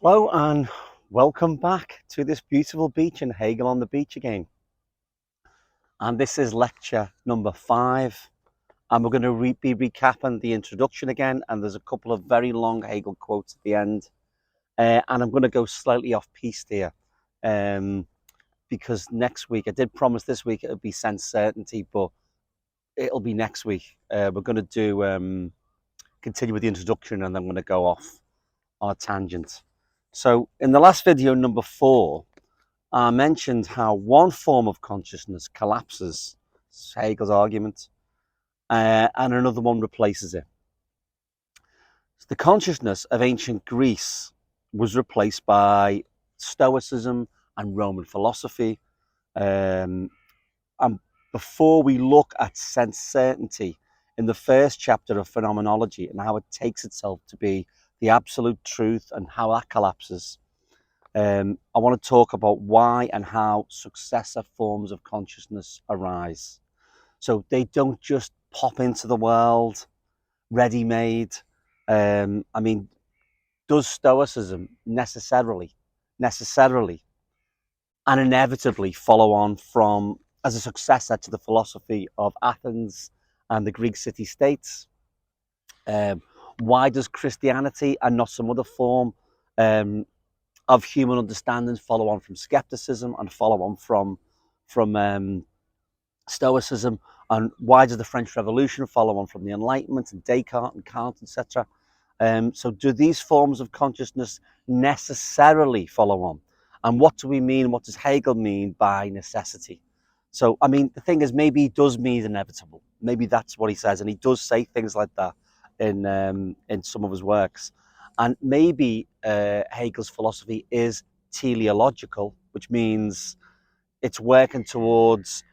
Hello and welcome back to this beautiful beach in Hegel on the beach again. And this is lecture number 5. And we're going to be recapping the introduction again. And there's a couple of very long Hegel quotes at the end. And I'm going to go slightly off piste here. Because next week, I did promise this week it would be sense certainty, but it'll be next week. We're going to do continue with the introduction and then I'm going to go off on a tangent. So in the last video, number 4, I mentioned how one form of consciousness collapses, Hegel's argument, and another one replaces it. So the consciousness of ancient Greece was replaced by Stoicism and Roman philosophy. And before we look at sense certainty in the first chapter of phenomenology and how it takes itself to be the absolute truth and how that collapses, I want to talk about why and how successive forms of consciousness arise. So they don't just pop into the world ready-made. Does Stoicism necessarily and inevitably follow on from as a successor to the philosophy of Athens and the Greek city-states? Why does Christianity and not some other form of human understanding follow on from skepticism and follow on from Stoicism? And why does the French Revolution follow on from the Enlightenment and Descartes and Kant, etc.? So do these forms of consciousness necessarily follow on? And what do we mean, what does Hegel mean by necessity? So, the thing is, maybe he does mean inevitable. Maybe that's what he says, and he does say things like that in some of his works. And maybe Hegel's philosophy is teleological, which means it's working towards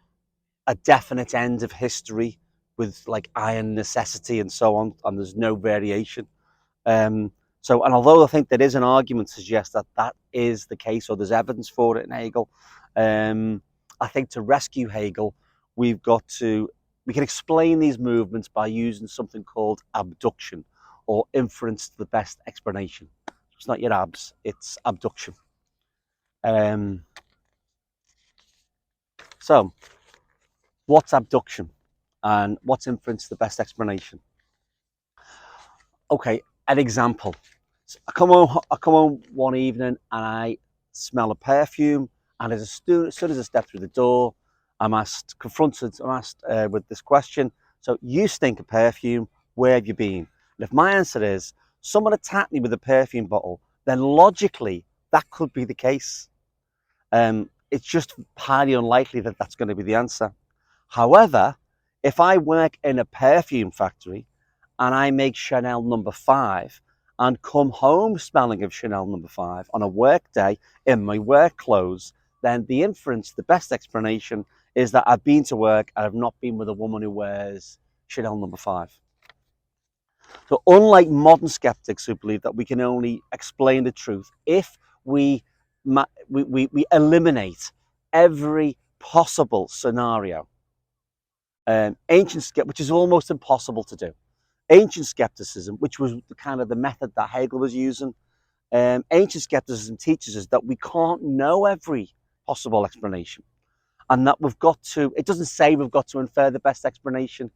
a definite end of history with like iron necessity and so on, and there's no variation. And although I think there is an argument to suggest that that is the case, or there's evidence for it in Hegel, I think to rescue Hegel, we can explain these movements by using something called abduction, or inference to the best explanation. It's not your abs, it's abduction. So, what's abduction and what's inference to the best explanation? Okay, an example. So I come home one evening and I smell a perfume, and as soon as I step through the door, I'm asked with this question. So, you stink of perfume, where have you been? And if my answer is, someone attacked me with a perfume bottle, then logically, that could be the case. It's just highly unlikely that that's going to be the answer. However, if I work in a perfume factory and I make Chanel number 5 and come home smelling of Chanel number 5 on a work day in my work clothes, then the inference, the best explanation, is that I've been to work and I've not been with a woman who wears Chanel number 5. So unlike modern skeptics who believe that we can only explain the truth if we eliminate every possible scenario, which is almost impossible to do. Ancient skepticism, which was the method that Hegel was using, ancient skepticism teaches us that we can't know every possible explanation, and that it doesn't say we've got to infer the best explanation,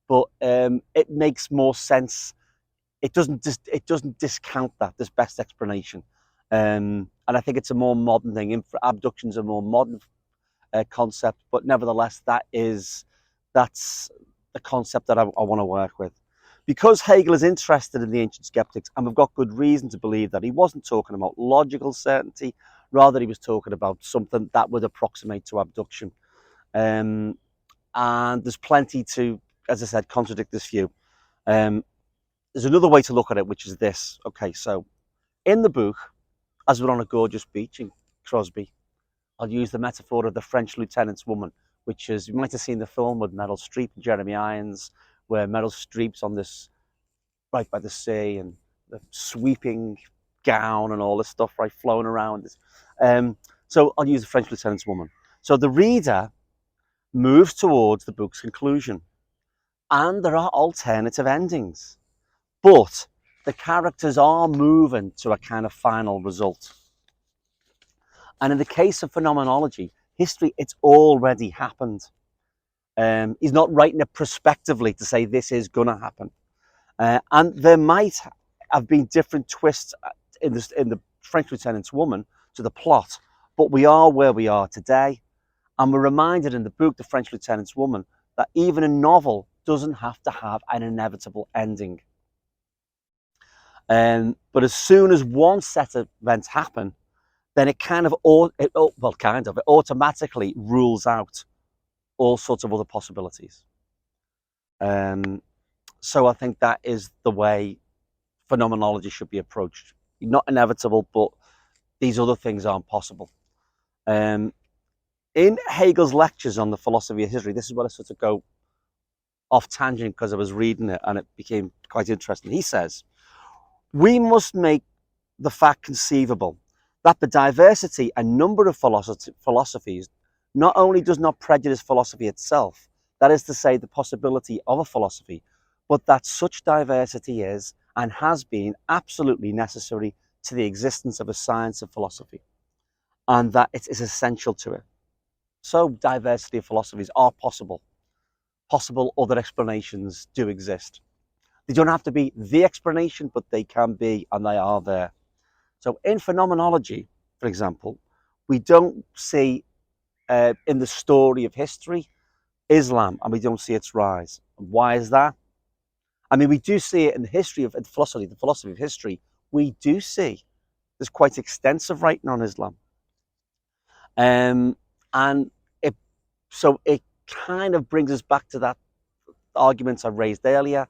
but it makes more sense. It doesn't discount this best explanation, and I think it's a more modern thing. Abduction's a more modern concept, but nevertheless, that's the concept that I want to work with. Because Hegel is interested in the ancient skeptics, and we've got good reason to believe that he wasn't talking about logical certainty, rather he was talking about something that would approximate to abduction. And there's plenty to, as I said, contradict this view. There's another way to look at it, which is this. Okay, so in the book, as we're on a gorgeous beach in Crosby, I'll use the metaphor of the French lieutenant's woman, which is, you might have seen the film with Meryl Streep and Jeremy Irons, where Meryl Streep's on this, right by the sea, and the sweeping gown and all this stuff, right, flowing around. So I'll use the French lieutenant's woman. So the reader moves towards the book's conclusion, and there are alternative endings. But the characters are moving to a kind of final result. And in the case of phenomenology, history, it's already happened. He's not writing it prospectively to say this is going to happen. And there might have been different twists in the French Lieutenant's Woman to the plot, but we are where we are today. And we're reminded in the book, The French Lieutenant's Woman, that even a novel doesn't have to have an inevitable ending. But as soon as one set of events happen, then it automatically rules out all sorts of other possibilities. So I think that is the way phenomenology should be approached. Not inevitable, but these other things aren't possible. In Hegel's lectures on the philosophy of history, this is what I sort of go off tangent because I was reading it and it became quite interesting. He says, we must make the fact conceivable that the diversity and number of philosophies not only does not prejudice philosophy itself, that is to say, the possibility of a philosophy, but that such diversity is and has been absolutely necessary to the existence of a science of philosophy, and that it is essential to it. So diversity of philosophies are possible. Possible other explanations do exist. They don't have to be the explanation, but they can be, and they are there. So in phenomenology, for example, we don't see in the story of history Islam, and we don't see its rise. Why is that? I mean, we do see it in the history of the philosophy of history. We do see there's quite extensive writing on Islam, and it kind of brings us back to that argument I raised earlier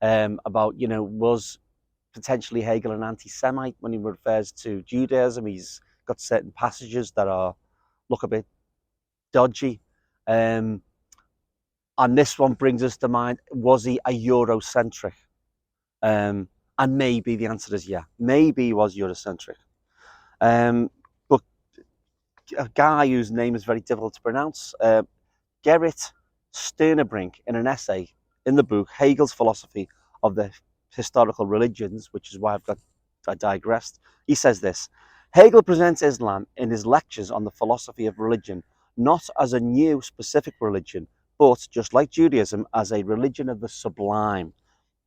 about, was potentially Hegel an anti-Semite when he refers to Judaism. He's got certain passages that look a bit dodgy. And this one brings us to mind, was he a Eurocentric? And maybe the answer is yeah. Maybe he was Eurocentric. But a guy whose name is very difficult to pronounce, Gerrit Sternebrink, in an essay in the book Hegel's Philosophy of the Historical Religions, which is why I digressed, he says this: Hegel presents Islam in his lectures on the philosophy of religion not as a new specific religion, but, just like Judaism, as a religion of the sublime.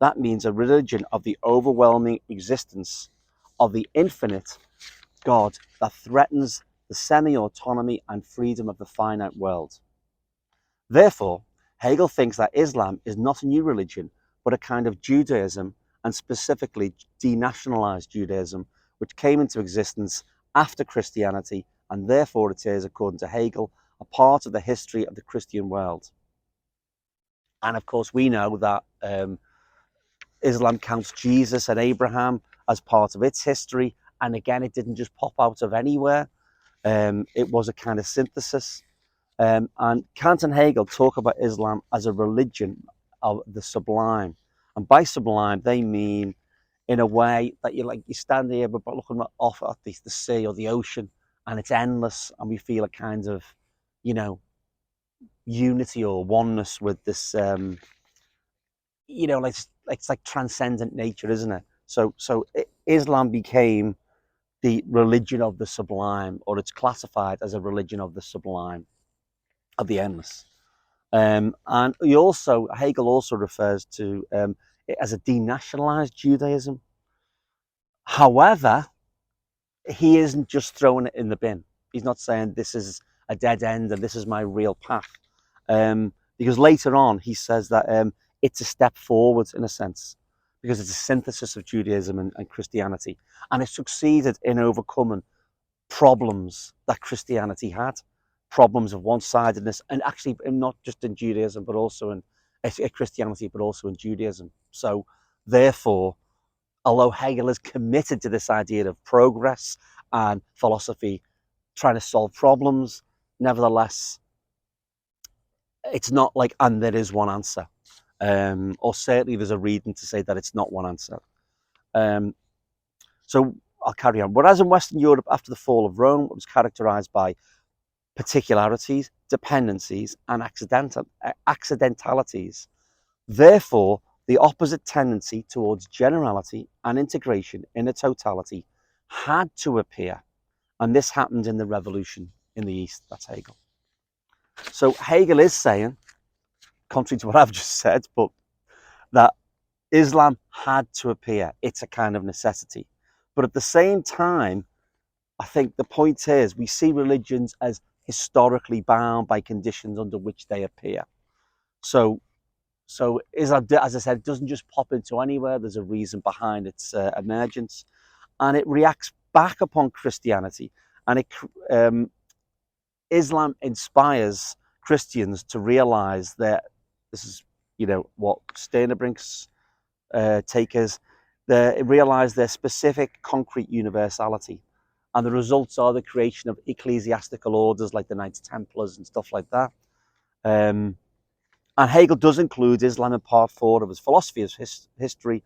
That means a religion of the overwhelming existence of the infinite God that threatens the semi-autonomy and freedom of the finite world. Therefore, Hegel thinks that Islam is not a new religion, but a kind of Judaism, and specifically denationalized Judaism, which came into existence after Christianity, and therefore it is, according to Hegel, a part of the history of the Christian world. And of course, we know that Islam counts Jesus and Abraham as part of its history. And again, it didn't just pop out of anywhere. It was a kind of synthesis. And Kant and Hegel talk about Islam as a religion of the sublime. And by sublime, they mean in a way that you stand here looking off at the sea or the ocean, and it's endless, and we feel a kind of, unity or oneness with this, it's like transcendent nature, isn't it? So Islam became the religion of the sublime, or it's classified as a religion of the sublime, of the endless. And Hegel also refers to it as a denationalized Judaism. However, he isn't just throwing it in the bin. He's not saying this is a dead end and this is my real path. Because later on, he says that it's a step forward in a sense, because it's a synthesis of Judaism and Christianity. And it succeeded in overcoming problems that Christianity had, problems of one-sidedness, and actually not just in Judaism, but also in Christianity, but also in Judaism. So therefore, although Hegel is committed to this idea of progress and philosophy trying to solve problems, nevertheless, it's not like, and there is one answer. Or certainly there's a reason to say that it's not one answer. So I'll carry on. Whereas in Western Europe, after the fall of Rome, it was characterized by particularities, dependencies, and accidentalities. Therefore, the opposite tendency towards generality and integration in a totality had to appear. And this happened in the revolution in the East. That's Hegel. So Hegel is saying, contrary to what I've just said, but that Islam had to appear. It's a kind of necessity. But at the same time, I think the point is we see religions as historically bound by conditions under which they appear. So Islam, as I said, it doesn't just pop into anywhere. There's a reason behind its emergence, and it reacts back upon Christianity. And Islam inspires Christians to realize that this is, what Steenerbrink's takers, they realize their specific concrete universality. And the results are the creation of ecclesiastical orders like the Knights Templars and stuff like that. And Hegel does include Islam in part 4 of his philosophy of history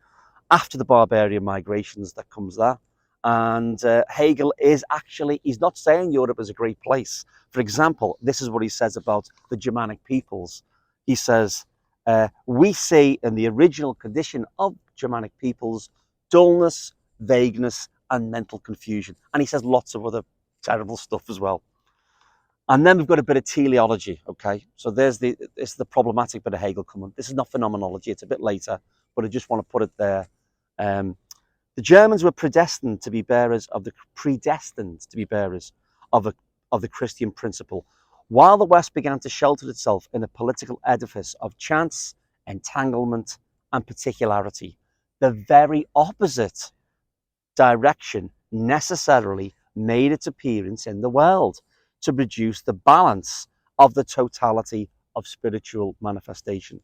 after the barbarian migrations that comes there. And Hegel is actually, he's not saying Europe is a great place. For example, this is what he says about the Germanic peoples. He says, we see in the original condition of Germanic peoples dullness, vagueness, and mental confusion. And he says lots of other terrible stuff as well. And then we've got a bit of teleology, okay? So this is the problematic bit of Hegel coming. This is not phenomenology, it's a bit later, but I just want to put it there. The Germans were predestined to be bearers of the Christian principle, while the West began to shelter itself in a political edifice of chance, entanglement, and particularity. The very opposite direction necessarily made its appearance in the world to produce the balance of the totality of spiritual manifestation.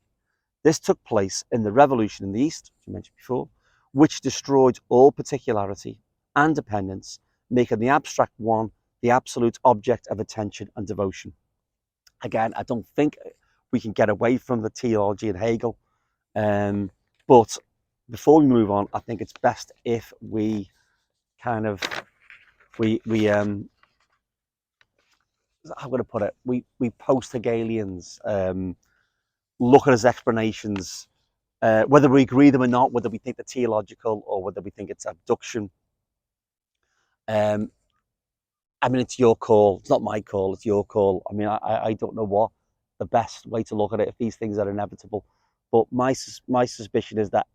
This took place in the revolution in the East, as you mentioned before, which destroyed all particularity and dependence, making the abstract one the absolute object of attention and devotion. Again, I don't think we can get away from the teleology in Hegel, but before we move on, I think it's best if we kind of, I'm going to put it, we post-Hegelians look at his explanations, whether we agree them or not, whether we think they're theological or whether we think it's abduction. I mean, it's your call. It's not my call. It's your call. I mean, I don't know what the best way to look at it if these things are inevitable. But my suspicion is that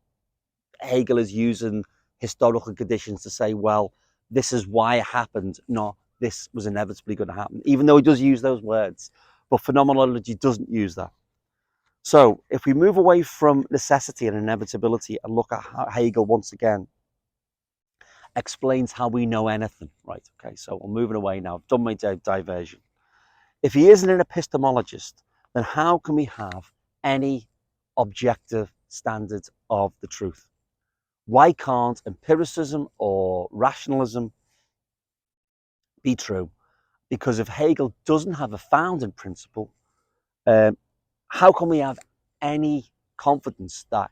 Hegel is using historical conditions to say, well, this is why it happened, not this was inevitably going to happen, even though he does use those words. But phenomenology doesn't use that. So if we move away from necessity and inevitability and look at how Hegel once again explains how we know anything, right? Okay, so I'm moving away now. I've done my diversion. If he isn't an epistemologist, then how can we have any objective standard of the truth? Why can't empiricism or rationalism be true? Because if Hegel doesn't have a founding principle, how can we have any confidence that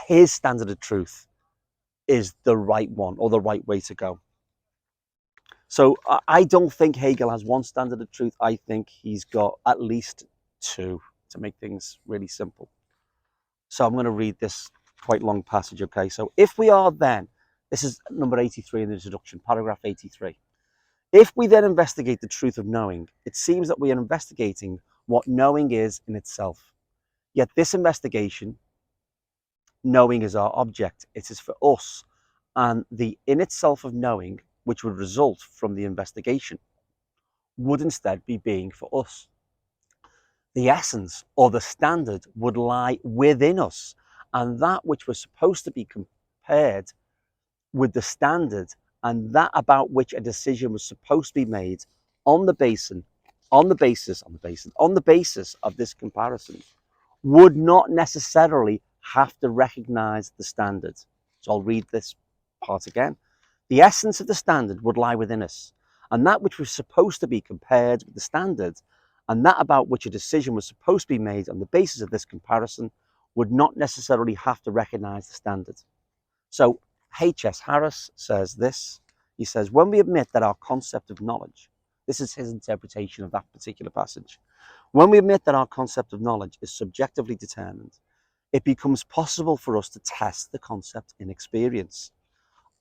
his standard of truth is the right one or the right way to go? So I don't think Hegel has one standard of truth. I think he's got at least two, to make things really simple. So I'm going to read this quite long passage, okay? So if we are then, this is number 83 in the introduction, paragraph 83. If we then investigate the truth of knowing, it seems that we are investigating what knowing is in itself. Yet this investigation, knowing is our object. It is for us, and the in itself of knowing, which would result from the investigation, would instead be being for us. The essence or the standard would lie within us, and that which was supposed to be compared with the standard and that about which a decision was supposed to be made on the basis of this comparison would not necessarily have to recognize the standard. So I'll read this part again. The essence of the standard would lie within us, and that which was supposed to be compared with the standard and that about which a decision was supposed to be made on the basis of this comparison would not necessarily have to recognize the standard. So H.S. Harris says this. He says, when we admit that our concept of knowledge, this is his interpretation of that particular passage, when we admit that our concept of knowledge is subjectively determined, it becomes possible for us to test the concept in experience.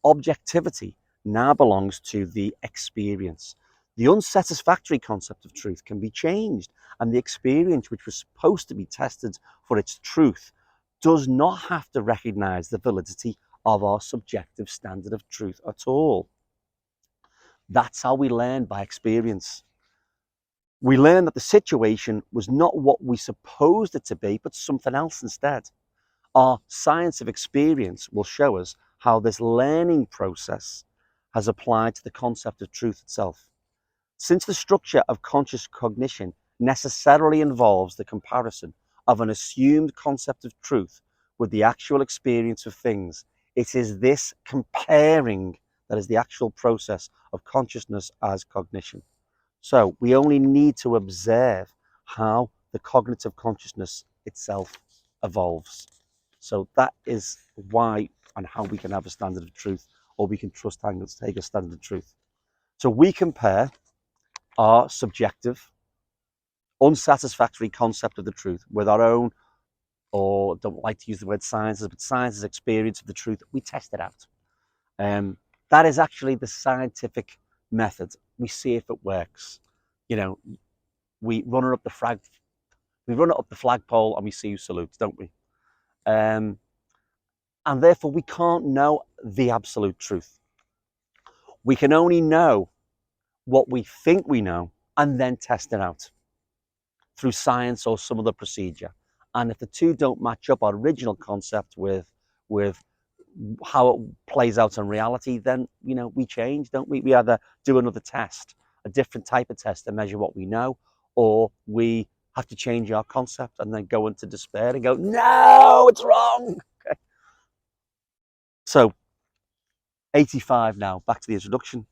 Objectivity now belongs to the experience. The unsatisfactory concept of truth can be changed, and the experience which was supposed to be tested for its truth does not have to recognize the validity of our subjective standard of truth at all. That's how we learn, by experience. We learn that the situation was not what we supposed it to be, but something else instead. Our science of experience will show us how this learning process has applied to the concept of truth itself. Since the structure of conscious cognition necessarily involves the comparison of an assumed concept of truth with the actual experience of things, it is this comparing that is the actual process of consciousness as cognition. So we only need to observe how the cognitive consciousness itself evolves. So that is why and how we can have a standard of truth, or we can trust Hegel's standard of truth. So we compare our subjective, unsatisfactory concept of the truth with our own, or don't like to use the word sciences, but science's experience of the truth. We test it out. That is actually the scientific method. We see if it works. You know, we run it up the flagpole and we see who salutes, don't we? And therefore we can't know the absolute truth. We can only know what we think we know and then test it out through science or some other procedure. And if the two don't match up, our original concept with how it plays out in reality, then we change, don't we? We either do another test, a different type of test to measure what we know, or we have to change our concept and then go into despair and go, no, it's wrong. Okay. So 85 now, back to the introduction.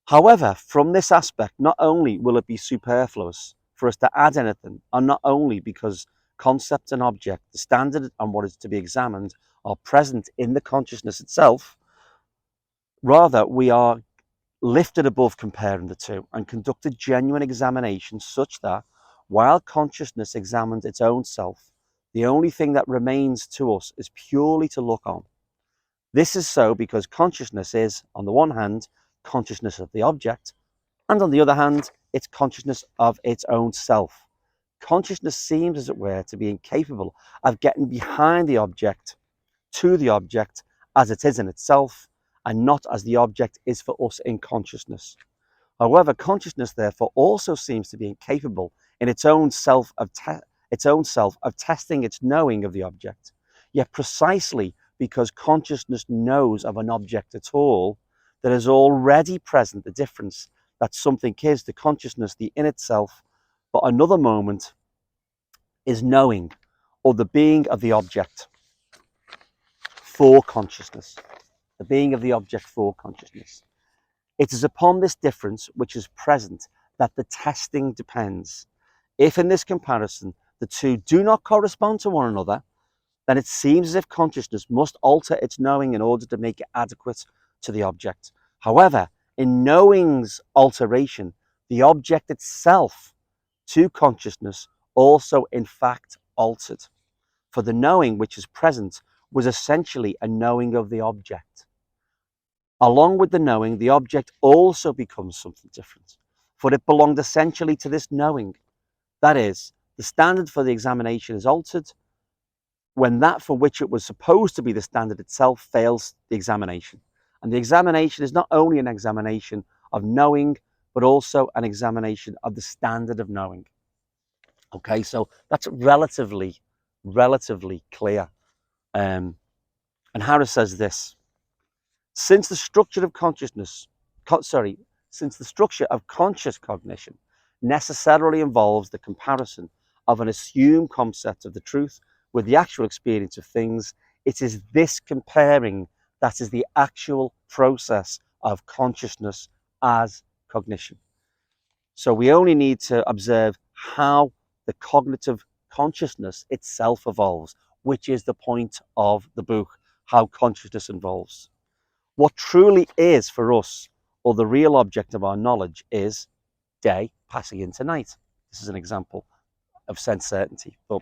However, from this aspect, not only will it be superfluous for us to add anything, and not only because concept and object, the standard and what is to be examined, are present in the consciousness itself, rather we are lifted above comparing the two and conduct a genuine examination such that, while consciousness examines its own self, the only thing that remains to us is purely to look on. This is so because consciousness is, on the one hand, consciousness of the object, and on the other hand, it's consciousness of its own self. Consciousness seems, as it were, to be incapable of getting behind the object, to the object as it is in itself, and not as the object is for us in consciousness. However, consciousness therefore also seems to be incapable in its own self of testing its knowing of the object. Yet precisely because consciousness knows of an object at all, there is already present the difference that something is to consciousness the in itself, but another moment is knowing, or the being of the object for consciousness. The being of the object for consciousness. It is upon this difference which is present that the testing depends. If in this comparison the two do not correspond to one another, then it seems as if consciousness must alter its knowing in order to make it adequate to the object. However, in knowing's alteration, the object itself to consciousness also in fact altered. For the knowing which is present was essentially a knowing of the object. Along with the knowing, the object also becomes something different, for it belonged essentially to this knowing. That is, the standard for the examination is altered when that for which it was supposed to be the standard itself fails the examination. And the examination is not only an examination of knowing, but also an examination of the standard of knowing. Okay, so that's relatively clear. And Harris says this: since the structure of since the structure of conscious cognition necessarily involves the comparison of an assumed concept of the truth with the actual experience of things, it is this comparing that is the actual process of consciousness as cognition. So we only need to observe how the cognitive consciousness itself evolves, which is the point of the book, how consciousness evolves. What truly is for us, or the real object of our knowledge, is day passing into night. This is an example of sense certainty, but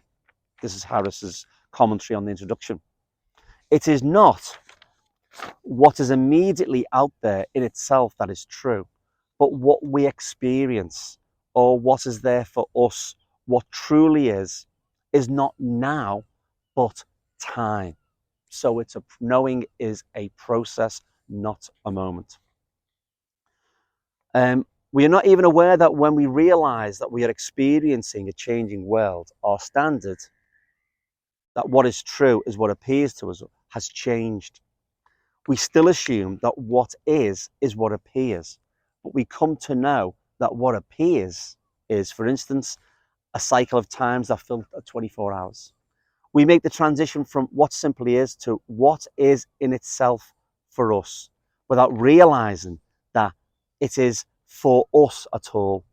this is Harris's commentary on the introduction. It is not what is immediately out there in itself that is true, but what we experience or what is there for us, what truly is not now, but time. So it's knowing is a process, not a moment. We are not even aware that when we realize that we are experiencing a changing world, our standard, that what is true is what appears to us, has changed. We still assume that what is what appears, but we come to know that what appears is, for instance, a cycle of times that fill 24 hours. We make the transition from what simply is to what is in itself for us without realizing that it is for us at all.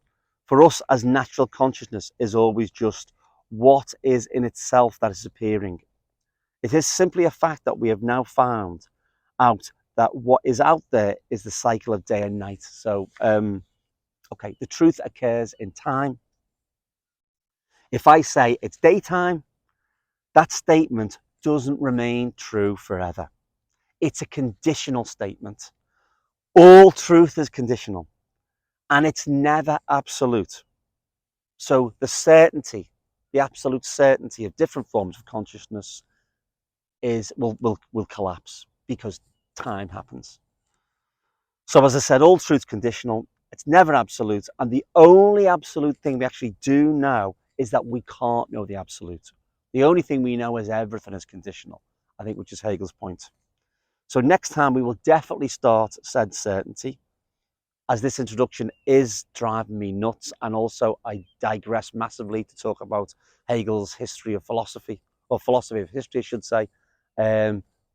For us as natural consciousness is always just what is in itself that is appearing. It is simply a fact that we have now found out that what is out there is the cycle of day and night. So, okay, the truth occurs in time. If I say it's daytime, that statement doesn't remain true forever. It's a conditional statement. All truth is conditional and it's never absolute. So the certainty, the absolute certainty of different forms of consciousness will collapse because time happens. So as I said, all truth's conditional. It's never absolute. And the only absolute thing we actually do know is that we can't know the absolute. The only thing we know is everything is conditional, I think, which is Hegel's point. So next time we will definitely start said certainty, as this introduction is driving me nuts. And also I digress massively to talk about Hegel's history of philosophy, or philosophy of history, I should say,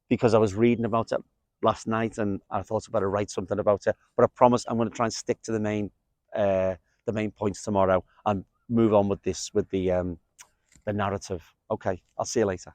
because I was reading about it last night and I thought I better write something about it. But I promise I'm going to try and stick to the main points tomorrow and move on with this, with the narrative. Okay, I'll see you later.